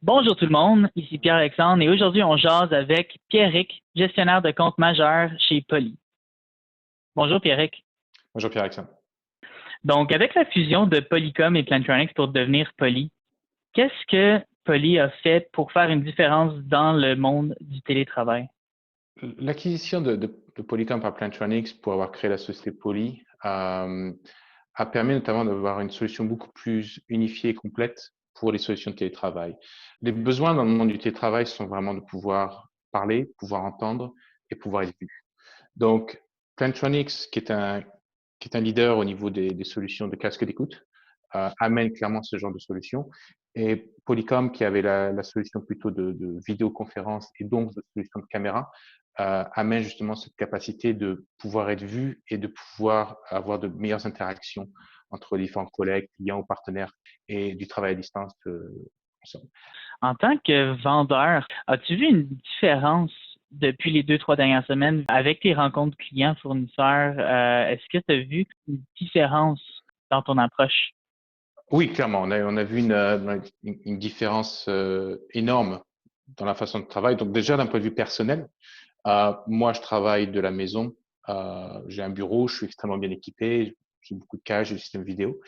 Bonjour tout le monde, ici Pierre-Alexandre et aujourd'hui on jase avec Pierrick, gestionnaire de compte majeur chez Poly. Bonjour Pierrick. Bonjour Pierre-Alexandre. Donc avec la fusion de Polycom et Plantronics pour devenir Poly, qu'est-ce que Poly a fait pour faire une différence dans le monde du télétravail? L'acquisition de Polycom par Plantronics pour avoir créé la société Poly a permis notamment d'avoir une solution beaucoup plus unifiée et complète pour les solutions de télétravail. Les besoins dans le monde du télétravail sont vraiment de pouvoir parler, pouvoir entendre et pouvoir être vu. Donc, Plantronics, qui est un leader au niveau des solutions de casque d'écoute, amène clairement ce genre de solution. Et Polycom, qui avait la solution plutôt de vidéoconférence et donc de solution de caméra, amène justement cette capacité de pouvoir être vu et de pouvoir avoir de meilleures interactions entre les différents collègues, clients ou partenaires et du travail à distance ensemble. En tant que vendeur, as-tu vu une différence depuis les 2-3 dernières semaines avec tes rencontres clients-fournisseurs? Est-ce que tu as vu une différence dans ton approche? Oui, clairement, on a vu une différence énorme dans la façon de travailler. Donc déjà, d'un point de vue personnel, moi, je travaille de la maison. J'ai un bureau, je suis extrêmement bien équipé, j'ai beaucoup de cages, j'ai le système vidéo.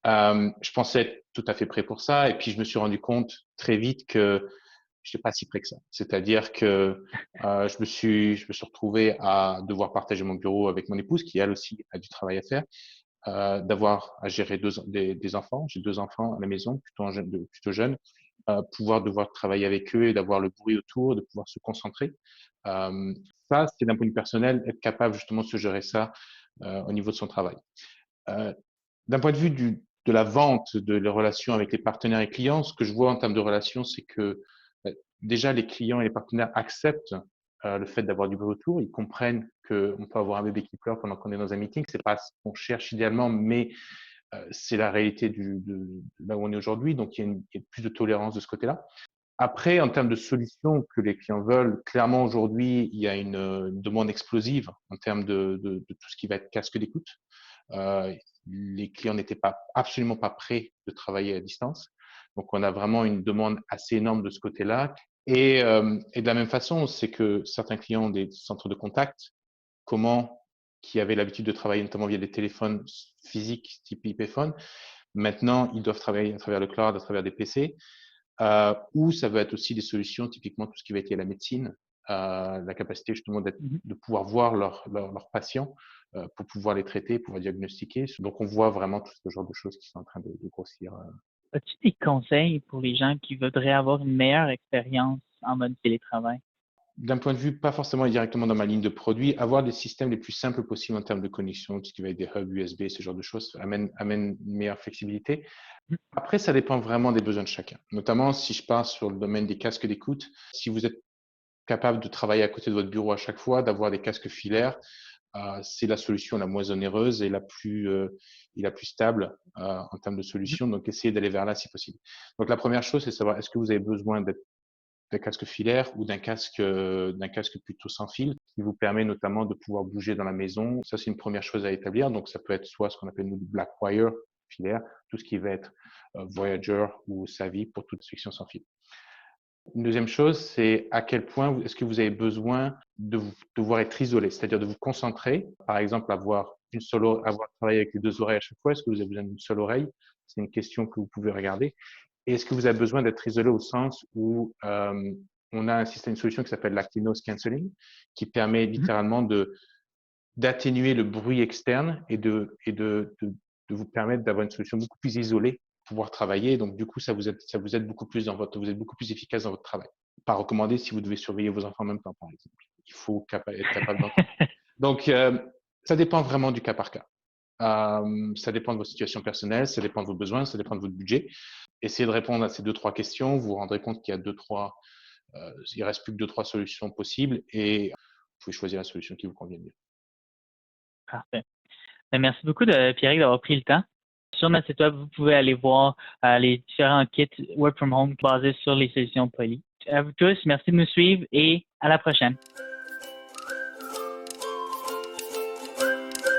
Je pensais être tout à fait prêt pour ça, et puis je me suis rendu compte très vite que je n'étais pas si prêt que ça. C'est-à-dire que je me suis retrouvé à devoir partager mon bureau avec mon épouse, qui elle aussi a du travail à faire. D'avoir à gérer des enfants. J'ai 2 enfants à la maison, plutôt jeunes. Pouvoir devoir travailler avec eux et d'avoir le bruit autour, de pouvoir se concentrer. Ça, c'est d'un point de vue personnel, être capable justement de se gérer ça au niveau de son travail. D'un point de vue de la vente, de les relations avec les partenaires et clients, ce que je vois en termes de relations, c'est que déjà les clients et les partenaires acceptent le fait d'avoir du bruit autour. Ils comprennent qu'on peut avoir un bébé qui pleure pendant qu'on est dans un meeting. C'est pas ce qu'on cherche idéalement, mais c'est la réalité de là où on est aujourd'hui. Donc, il y a plus de tolérance de ce côté-là. Après, en termes de solutions que les clients veulent, clairement aujourd'hui, il y a une demande explosive en termes de tout ce qui va être casque d'écoute. Les clients n'étaient absolument pas prêts de travailler à distance. Donc, on a vraiment une demande assez énorme de ce côté-là. Et de la même façon, c'est que certains clients ont des centres de contact, qui avaient l'habitude de travailler notamment via des téléphones physiques type IP-phone. Maintenant, ils doivent travailler à travers le cloud, à travers des PC, ou ça va être aussi des solutions, typiquement tout ce qui va être lié à la médecine, la capacité justement de pouvoir voir leurs patients pour pouvoir les traiter, pouvoir diagnostiquer. Donc, on voit vraiment tout ce genre de choses qui sont en train de grossir. As-tu des conseils pour les gens qui voudraient avoir une meilleure expérience en mode télétravail? D'un point de vue, pas forcément directement dans ma ligne de produit, avoir des systèmes les plus simples possibles en termes de connexion, tout ce qui va être des hubs USB, ce genre de choses, amène une meilleure flexibilité. Après, ça dépend vraiment des besoins de chacun. Notamment, si je pars sur le domaine des casques d'écoute, si vous êtes capable de travailler à côté de votre bureau à chaque fois, d'avoir des casques filaires, c'est la solution la moins onéreuse et la plus stable en termes de solution. Donc, essayez d'aller vers là si possible. Donc, la première chose, c'est savoir est-ce que vous avez besoin d'un casque filaire ou d'un casque plutôt sans fil qui vous permet notamment de pouvoir bouger dans la maison. Ça, c'est une première chose à établir. Donc, ça peut être soit ce qu'on appelle nous du Blackwire filaire, tout ce qui va être Voyager ou Savvy pour toute section sans fil. Une deuxième chose, c'est à quel point est-ce que vous avez besoin de devoir être isolé, c'est-à-dire de vous concentrer, par exemple avoir travaillé avec les 2 oreilles à chaque fois. Est-ce que vous avez besoin d'une seule oreille? C'est une question que vous pouvez regarder. Et est-ce que vous avez besoin d'être isolé au sens où on a une solution qui s'appelle l'Active Noise Cancelling, qui permet littéralement d'atténuer le bruit externe et de vous permettre d'avoir une solution beaucoup plus isolée pour pouvoir travailler. Donc, du coup, ça vous aide beaucoup plus vous êtes beaucoup plus efficace dans votre travail. Pas recommandé si vous devez surveiller vos enfants en même temps, par exemple. Il faut être capable d'entendre. Donc, ça dépend vraiment du cas par cas. Ça dépend de votre situation personnelle, ça dépend de vos besoins, ça dépend de votre budget. Essayez de répondre à ces 2-3 questions. Vous vous rendrez compte qu'il y a il reste plus que 2-3 solutions possibles et vous pouvez choisir la solution qui vous convient mieux. Parfait. Merci beaucoup, Pierrick, d'avoir pris le temps. Sur notre site web, vous pouvez aller voir les différents kits Work from Home basés sur les solutions Poly. À vous tous, merci de nous suivre et à la prochaine.